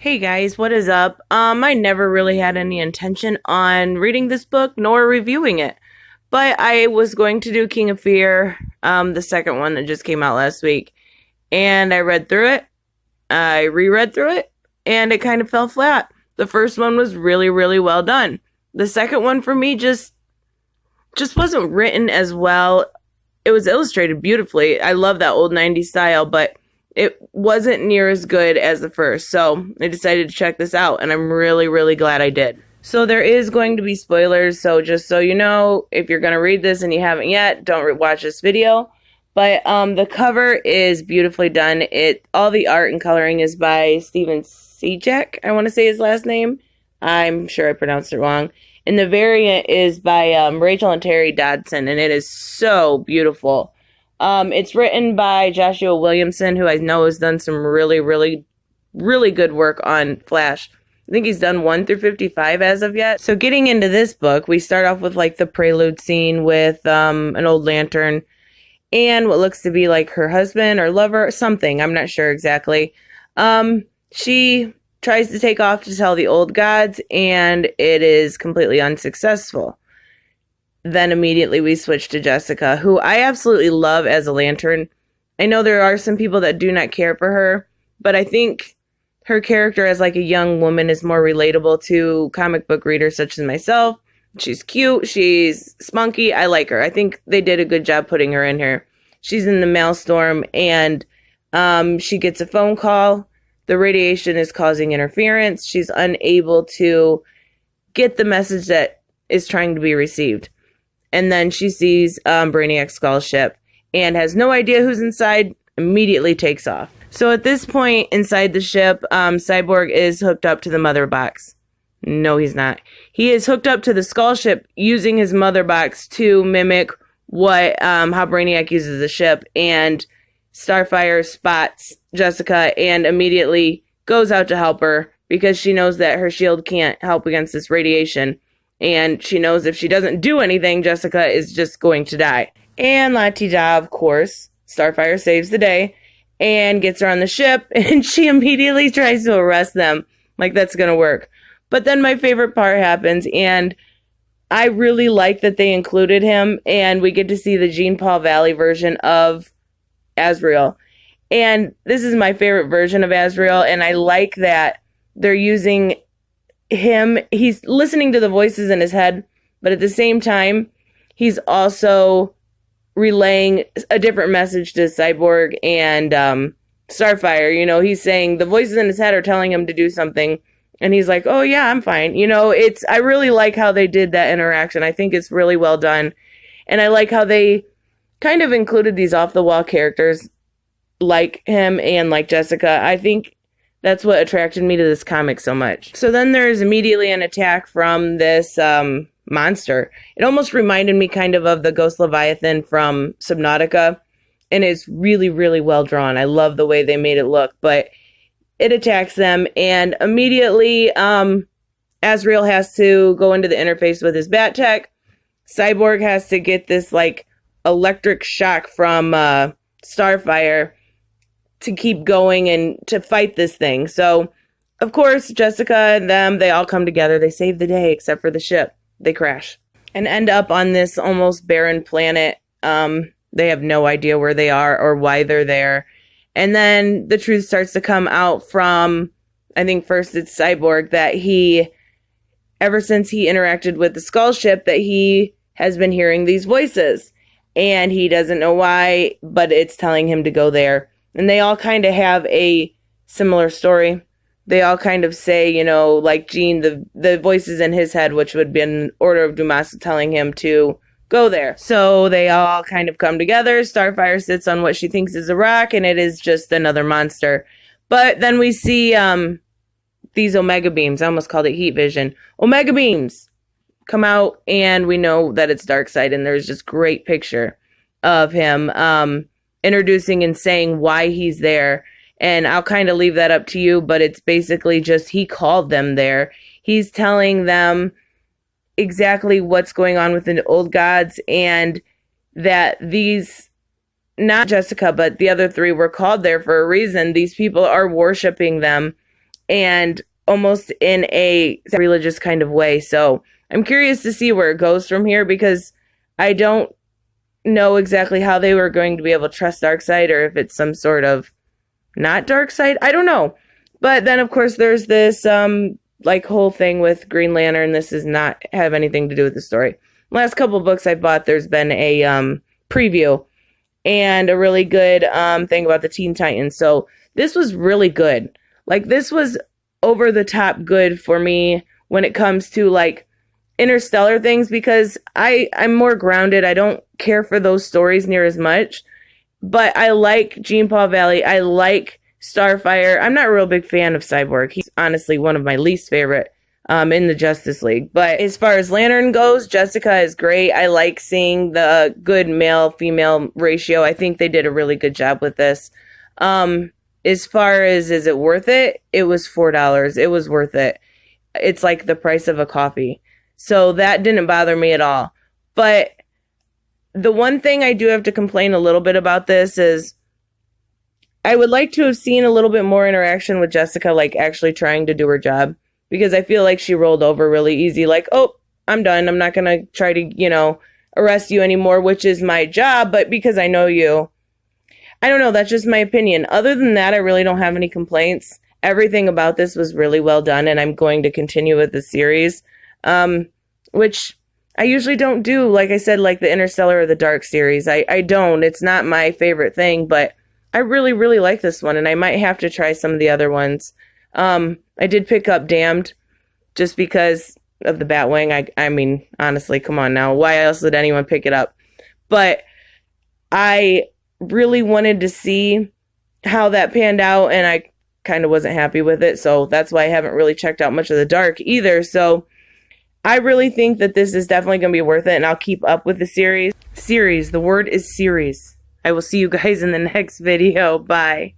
Hey guys, what is up? I never really had any intention on reading this book nor reviewing it, but I was going to do King of Fear, the second one that just came out last week, and I read through it, I reread through it, and it kind of fell flat. The first one was really, really well done. The second one for me just wasn't written as well. It was illustrated beautifully. I love that old 90s style, but it wasn't near as good as the first, so I decided to check this out, and I'm really, really glad I did. So there is going to be spoilers, so just so you know, if you're going to read this and you haven't yet, don't watch this video. But the cover is beautifully done. All the art and coloring is by Stjephan Sejic, I want to say his last name. I'm sure I pronounced it wrong. And the variant is by Rachel and Terry Dodson, and it is so beautiful. It's written by Joshua Williamson, who I know has done some really, really, really good work on Flash. I think he's done 1 through 55 as of yet. So getting into this book, we start off with like the prelude scene with an old lantern and what looks to be like her husband or lover or something. I'm not sure exactly. She tries to take off to tell the old gods, and it is completely unsuccessful. Then immediately we switch to Jessica, who I absolutely love as a lantern. I know there are some people that do not care for her, but I think her character as like a young woman is more relatable to comic book readers such as myself. She's cute, she's spunky, I like her. I think they did a good job putting her in here. She's in the maelstrom, and she gets a phone call. The radiation is causing interference. She's unable to get the message that is trying to be received. And then she sees Brainiac's skull ship and has no idea who's inside, immediately takes off. So at this point inside the ship, Cyborg is hooked up to the mother box. No, he's not. He is hooked up to the skull ship using his mother box to mimic how Brainiac uses the ship. And Starfire spots Jessica and immediately goes out to help her because she knows that her shield can't help against this radiation. And she knows if she doesn't do anything, Jessica is just going to die. And la-ti-da, of course, Starfire saves the day and gets her on the ship, and she immediately tries to arrest them. Like, that's going to work. But then my favorite part happens, and I really like that they included him, and we get to see the Jean Paul Valley version of Azrael. And this is my favorite version of Azrael, and I like that they're using him. He's listening to the voices in his head, but at the same time he's also relaying a different message to Cyborg and Starfire. You know, he's saying the voices in his head are telling him to do something, and he's like, oh yeah, I'm fine. You know, I really like how they did that interaction. I think it's really well done, and I like how they kind of included these off the wall characters like him and like Jessica. I think that's what attracted me to this comic so much. So then there's immediately an attack from this monster. It almost reminded me kind of the Ghost Leviathan from Subnautica. And it's really, really well drawn. I love the way they made it look. But it attacks them. And immediately Azrael has to go into the interface with his bat tech. Cyborg has to get this like electric shock from Starfire to keep going and to fight this thing. So, of course, Jessica and them, they all come together. They save the day, except for the ship. They crash and end up on this almost barren planet. They have no idea where they are or why they're there. And then the truth starts to come out from, I think first it's Cyborg, that ever since he interacted with the skull ship, that he has been hearing these voices. And he doesn't know why, but it's telling him to go there. And they all kind of have a similar story. They all kind of say, you know, like Gene, the voices in his head, which would be an Order of Dumas telling him to go there. So they all kind of come together. Starfire sits on what she thinks is a rock, and it is just another monster. But then we see these Omega beams. I almost called it heat vision. Omega beams come out, and we know that it's Darkseid, and there's just great picture of him introducing and saying why he's there. And I'll kind of leave that up to you, but it's basically just he called them there. He's telling them exactly what's going on with the old gods, and that these, not Jessica, but the other three were called there for a reason. These people are worshiping them, and almost in a religious kind of way. So I'm curious to see where it goes from here, because I don't know exactly how they were going to be able to trust Darkseid, or if it's some sort of not Darkseid. I don't know. But then, of course, there's this like whole thing with Green Lantern. This does not have anything to do with the story. Last couple books I bought, there's been a preview and a really good thing about the Teen Titans. So this was really good. Like, this was over the top good for me when it comes to like interstellar things, because I'm more grounded. I don't care for those stories near as much, but I like Jean Paul Valley. I like Starfire. I'm not a real big fan of Cyborg. He's honestly one of my least favorite in the Justice League. But as far as Lantern goes, Jessica is great. I like seeing the good male-female ratio. I think they did a really good job with this. As far as, is it worth it? It was $4. It was worth it. It's like the price of a coffee. So that didn't bother me at all. But the one thing I do have to complain a little bit about this is I would like to have seen a little bit more interaction with Jessica, like actually trying to do her job, because I feel like she rolled over really easy. Like, oh, I'm done. I'm not going to try to, arrest you anymore, which is my job. But because I know you, I don't know. That's just my opinion. Other than that, I really don't have any complaints. Everything about this was really well done, and I'm going to continue with the series, which I usually don't do. Like I said, like the Interstellar or the Dark series. I don't. It's not my favorite thing, but I really, really like this one, and I might have to try some of the other ones. I did pick up Damned just because of the Batwing. I mean, honestly, come on now. Why else would anyone pick it up? But I really wanted to see how that panned out, and I kind of wasn't happy with it. So that's why I haven't really checked out much of the Dark either. So I really think that this is definitely going to be worth it, and I'll keep up with the series. The word is series. I will see you guys in the next video. Bye.